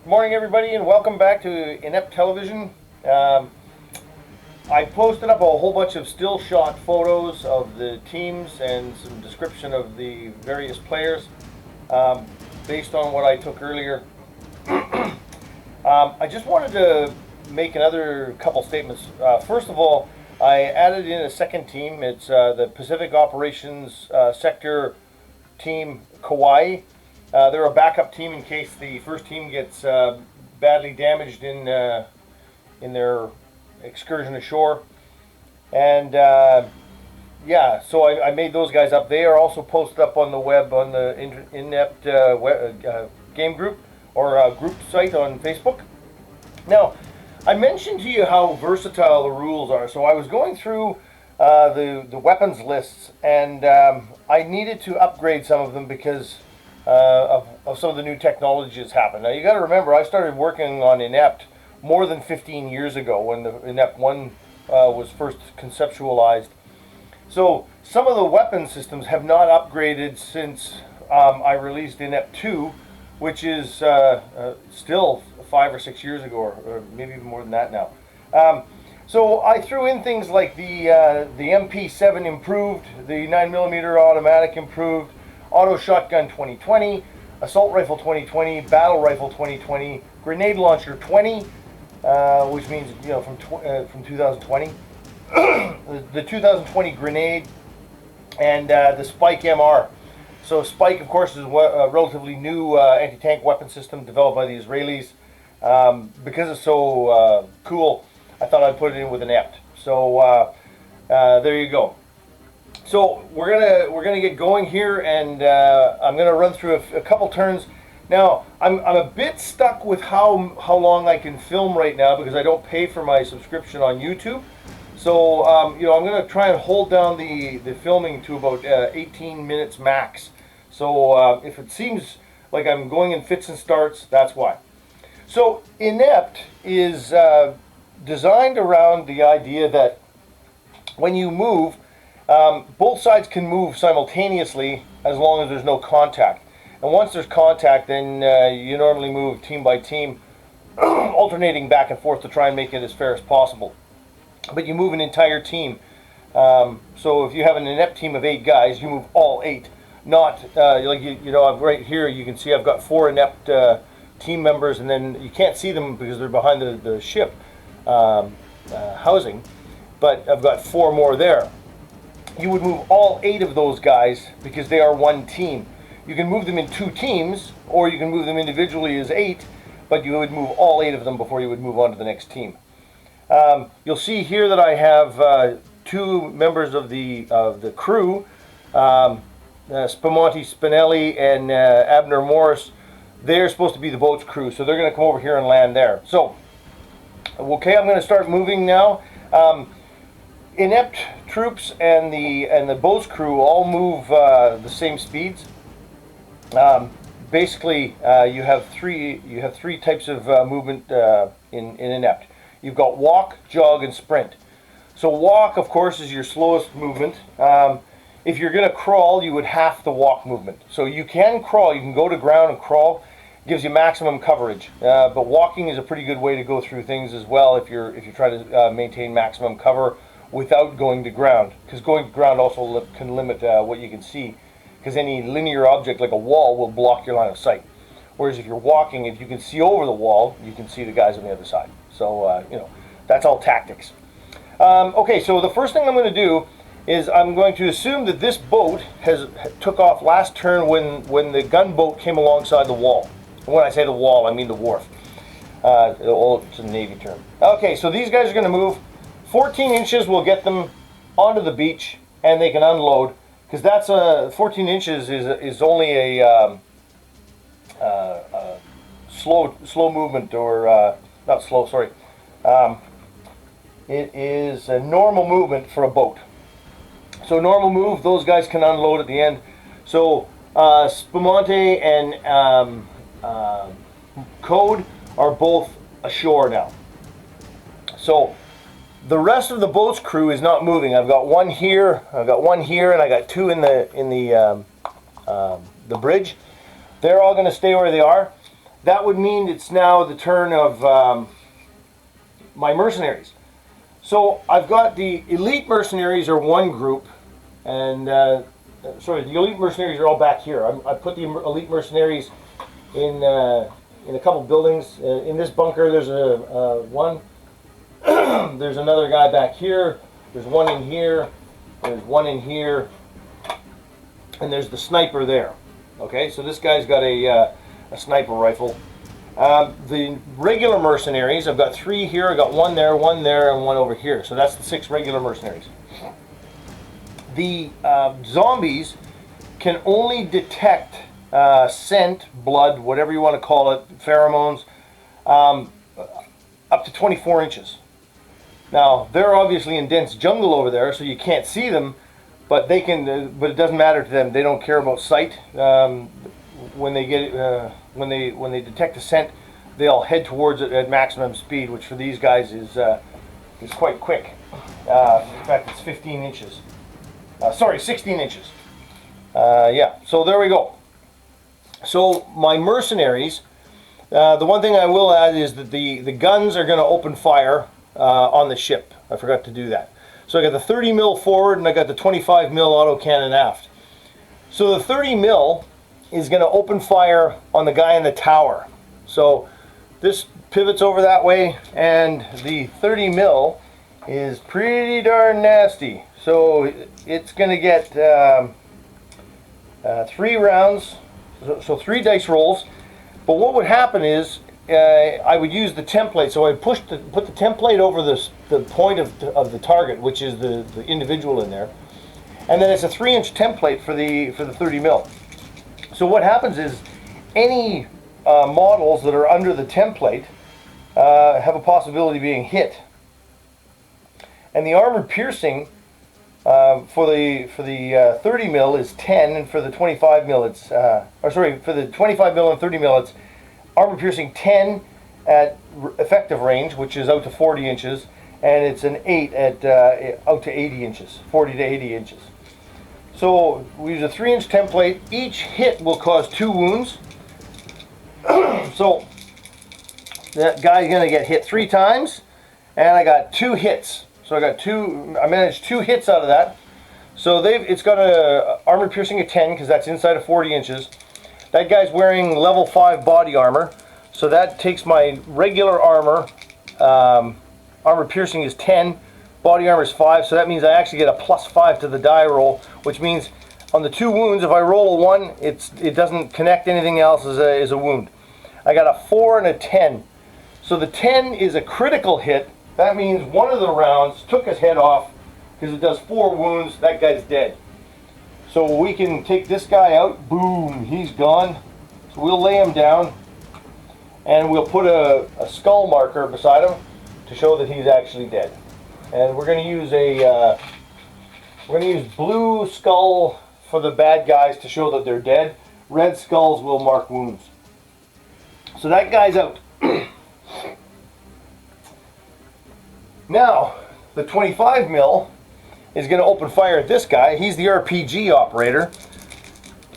Good morning, everybody, and welcome back to Inept Television. I posted up a whole bunch of still shot photos of the teams and some description of the various players based on what I took earlier. I just wanted to make another couple statements. First of all, I added in a second team. It's the Pacific Operations Sector Team Kauai. They're a backup team in case the first team gets badly damaged in their excursion ashore. And yeah, so I made those guys up. They are also posted up on the web on the Inept game group or group site on Facebook. Now, I mentioned to you how versatile the rules are. So I was going through the weapons lists, and I needed to upgrade some of them because of some of the new technology that's happened. Now you got to remember, I started working on Inept more than 15 years ago when the Inept 1 was first conceptualized. So some of the weapon systems have not upgraded since I released Inept 2, which is still 5 or 6 years ago, or maybe even more than that now. So I threw in things like the MP7 improved, the 9mm automatic improved, Auto Shotgun 2020, Assault Rifle 2020, Battle Rifle 2020, Grenade Launcher 20, which means, you know, from 2020, the 2020 Grenade, and the Spike MR. So Spike, of course, is a relatively new anti-tank weapon system developed by the Israelis. Because it's so cool, I thought I'd put it in with Inept. So there you go. So we're gonna get going here, and I'm gonna run through a couple turns. Now I'm a bit stuck with how long I can film right now because I don't pay for my subscription on YouTube. So you know, I'm gonna try and hold down the filming to about 18 minutes max. So if it seems like I'm going in fits and starts, that's why. So Inept is designed around the idea that when you move, both sides can move simultaneously as long as there's no contact. And once there's contact, then you normally move team by team, alternating back and forth to try and make it as fair as possible. But you move an entire team. So if you have an Inept team of 8 guys, you move all 8. Not like you know, right here you can see I've got 4 Inept team members, and then you can't see them because they're behind the ship housing. But I've got 4 more there. You would move all 8 of those guys because they are one team. You can move them in 2 teams, or you can move them individually as 8, but you would move all 8 of them before you would move on to the next team. You'll see here that I have 2 members of the crew, Spamonti Spinelli and Abner Morris. They're supposed to be the boat's crew, so they're going to come over here and land there. So, okay, I'm going to start moving now. Inept troops and the boat's crew all move the same speeds. Basically, you have three types of movement in Inept. You've got walk, jog, and sprint. So walk, of course, is your slowest movement. If you're going to crawl, you would half the walk movement. So you can crawl. You can go to ground and crawl. It gives you maximum coverage. But walking is a pretty good way to go through things as well if you're trying to maintain maximum cover without going to ground, because going to ground also can limit what you can see, because any linear object like a wall will block your line of sight. Whereas if you're walking, if you can see over the wall, you can see the guys on the other side. So you know, that's all tactics. Okay, so the first thing I'm going to do is I'm going to assume that this boat took off last turn when the gunboat came alongside the wall. And when I say the wall, I mean the wharf. It's a Navy term. Okay, so these guys are going to move. 14 inches will get them onto the beach, and they can unload, because that's 14 inches is only a slow movement, or not slow, sorry. It is a normal movement for a boat. So normal move, those guys can unload at the end. So Spamonte and Code are both ashore now. So the rest of the boat's crew is not moving. I've got one here, and I got 2 in the bridge. They're all going to stay where they are. that would mean it's now the turn of my mercenaries. So I've got the elite mercenaries are one group, and sorry, the elite mercenaries are all back here. I put the elite mercenaries in a couple buildings. In this bunker, there's one. There's another guy back here. There's one in here. There's one in here, and there's the sniper there. Okay, so this guy's got a sniper rifle. The regular mercenaries, I've got 3 here. I've got one there, and one over here. So that's the 6 regular mercenaries. The zombies can only detect scent, blood, whatever you want to call it, pheromones, up to 24 inches. Now, they're obviously in dense jungle over there, so you can't see them, but they can. But it doesn't matter to them. They don't care about sight. When they get when they detect a scent, they'll head towards it at maximum speed, which for these guys is quite quick. In fact, it's 15 inches. Sorry, 16 inches. Yeah. So there we go. So my mercenaries. The one thing I will add is that the guns are going to open fire on the ship. I forgot to do that. So I got the 30 mil forward and I got the 25 mil autocannon aft. So the 30 mil is going to open fire on the guy in the tower. So this pivots over that way, and the 30 mil is pretty darn nasty. So it's going to get 3 rounds, so 3 dice rolls. But what would happen is I would use the template. So I put the template over the point of the target, which is the individual in there, and then it's a 3-inch template for the 30 mil. So what happens is any models that are under the template have a possibility of being hit, and the armored piercing for the 30 mil is 10, and for the 25 mil it's for the 25 mil and 30 mil it's armor piercing 10 at effective range, which is out to 40 inches, and it's an 8 at out to 80 inches, 40 to 80 inches. So we use a 3-inch template. Each hit will cause 2 wounds. So that guy's going to get hit 3 times, and I got 2 hits. So I managed 2 hits out of that. So it's got a armor piercing of 10 because that's inside of 40 inches. That guy's wearing level 5 body armor, so that takes my regular armor. Armor piercing is 10, body armor is 5, so that means I actually get a +5 to the die roll, which means on the 2 wounds, if I roll a 1, it doesn't connect anything else as a wound. I got a 4 and a 10. So the 10 is a critical hit. That means one of the rounds took his head off because it does 4 wounds. That guy's dead. So we can take this guy out. Boom, he's gone. So we'll lay him down, and we'll put a skull marker beside him to show that he's actually dead. And we're going to use blue skull for the bad guys to show that they're dead. Red skulls will mark wounds. So that guy's out. Now, the 25 mil is going to open fire at this guy. He's the RPG operator.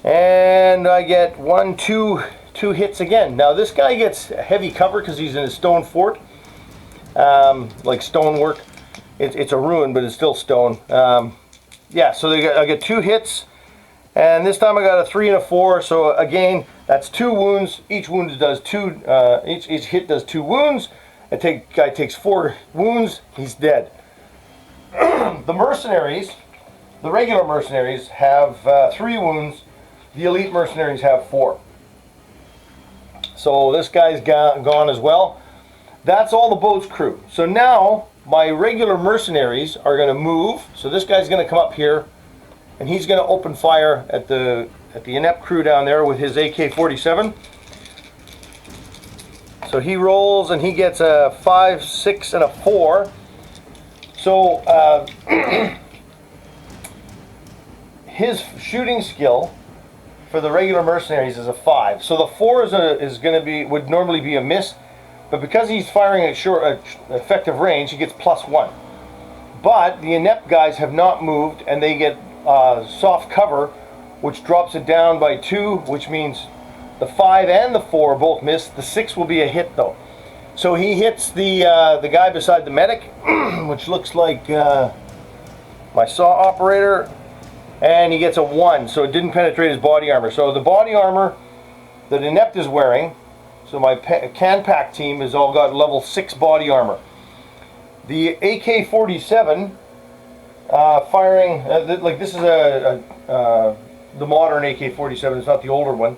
And I get 2 hits again. Now this guy gets heavy cover because he's in a stone fort. Like stonework. It's a ruin, but it's still stone. Yeah, so I get 2 hits. And this time I got a 3 and a 4. So again, that's 2 wounds. Each wound does 2. Each hit does 2 wounds. Guy takes 4 wounds. He's dead. The mercenaries, the regular mercenaries, have 3 wounds. The elite mercenaries have 4. So this guy's gone as well. That's all the boat's crew. So now my regular mercenaries are going to move. So this guy's going to come up here, and he's going to open fire at the inept crew down there with his AK-47. So he rolls and he gets a 5, 6, and a 4. So his shooting skill for the regular mercenaries is a 5. So the 4 would normally be a miss, but because he's firing at effective range, he gets +1. But the inept guys have not moved, and they get soft cover, which drops it down by 2, which means The 5 and the 4 both miss. The 6 will be a hit though. So he hits the guy beside the medic, which looks like my saw operator, and he gets a 1. So it didn't penetrate his body armor. So the body armor that Inept is wearing, so my Canpack team has all got level 6 body armor. The AK-47 firing, like this is the modern AK-47, it's not the older one.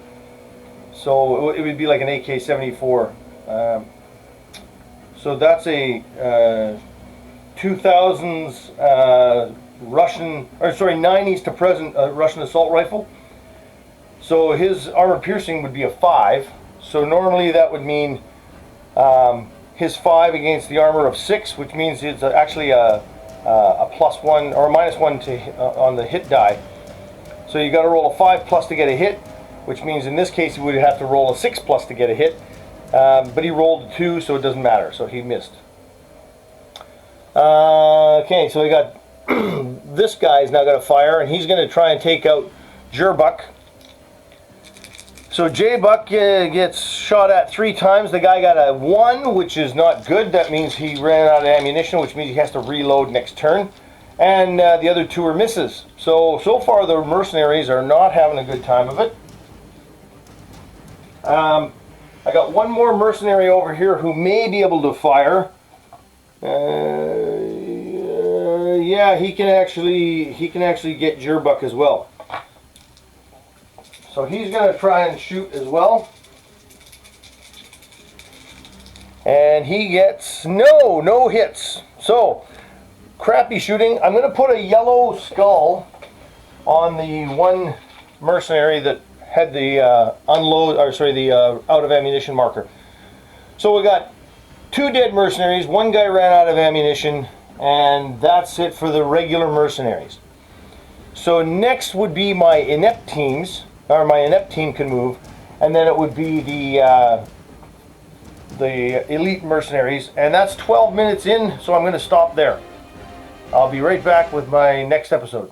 So it would be like an AK-74. So that's a 2000s Russian, or sorry, 90s to present Russian assault rifle. So his armor piercing would be a 5. So normally that would mean his 5 against the armor of 6, which means it's actually a +1 or -1 to on the hit die. So you got to roll a 5+ to get a hit, which means in this case he would have to roll a 6+ to get a hit. But he rolled a 2, so it doesn't matter. So he missed. Okay, so we got this guy's now got to fire, and he's going to try and take out Jerbuck. So J-Buck gets shot at 3 times. The guy got a 1, which is not good. That means he ran out of ammunition, which means he has to reload next turn. And the other 2 are misses. So far the mercenaries are not having a good time of it. I got one more mercenary over here who may be able to fire. Yeah, he can actually get Jerbuck as well. So he's going to try and shoot as well. And he gets no hits. So, crappy shooting. I'm going to put a yellow skull on the one mercenary that had the out of ammunition marker. So we got 2 dead mercenaries, 1 guy ran out of ammunition, and that's it for the regular mercenaries. So next would be my inept teams. Or my inept team can move, and then it would be the elite mercenaries, and that's 12 minutes in, so I'm going to stop there. I'll be right back with my next episode.